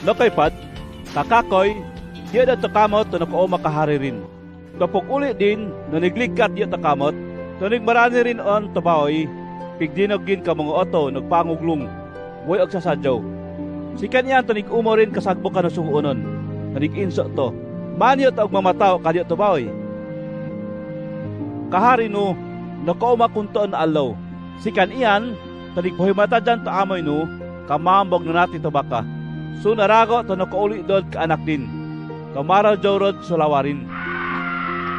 No kay pad, kakakoy, diya na takamot to nakaoma kahari rin. Kapag uli din, nanigligkat diya takamot, tunig marani rin on tabaoy, pigdinogin ka mga oto, nagpanguglong, way og sasadyaw. Si kanyan tunig umo rin kasagbo ka na suhuonon, nanig-inso to, maniyot og mamataw kadyo tabaoy. Kahari no, nakauma kuntoon na alaw. Si kaniyan, tunig pahimata dyan ta amoy no, kamambog na natin tabaka. So narago to nakauli doon ka anak din. Kamaraw jawrod sulawarin.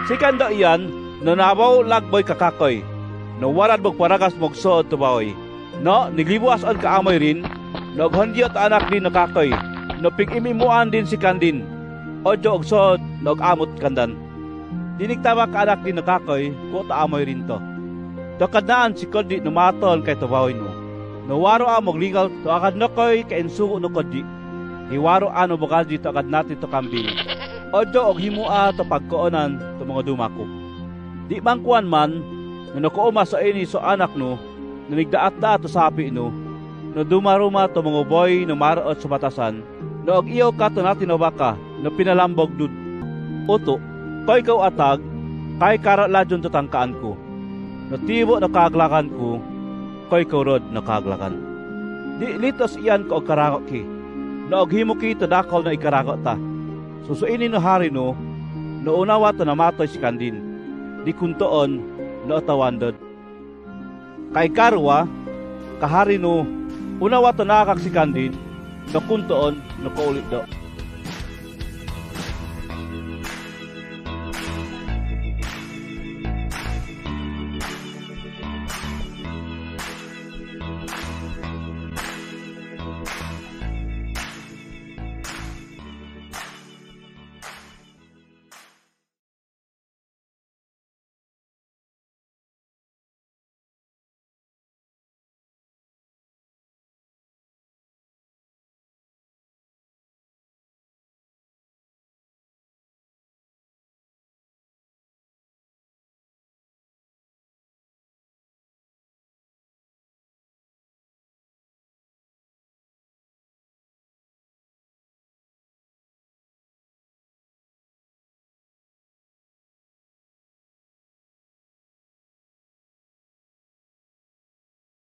Si kando iyan, nanabaw lagboy kakakoy. No warad mong paragas mong sood tubaoy. No, niglibuas on kaamoy rin. No ghandiot anak din nakakoy. No pig-imimuan din si kandin. Ojo og sood, no amot kandan. Dinigtawa ka anak din nakakoy, ko taamoy rin to. To kadaan si Kodi numaton kay tubaoy no. No waro amog legal to akad nokoy kay insugo no Kodi. Hiwaro ano bukal dito agad natin to kambing. Ojo og himua to pagkoonan to mga dumako. Di bangkuan man, no nakuoma sa ini so anak no, nanigdaat-daat to sapi no, no dumaruma to mga boy no maraot sa batasan, no og iyo ka to natin no baka, no pinalambog dud. Oto, koy ikaw atag, kay karat ladyon to tangkaan ko. No tibo na kaglakan ko, koy ikaw rod na kaglakan. Di litos iyan ko og karakot ki. No og himo kita dakol na ikarakot ta. Susuinin no hari no, no unawa to namatoy si kandin. Di kuntoon no tawandod. Kay karwa, kahari no, unawa to nakak si kandin, no kuntoon no kaulit do.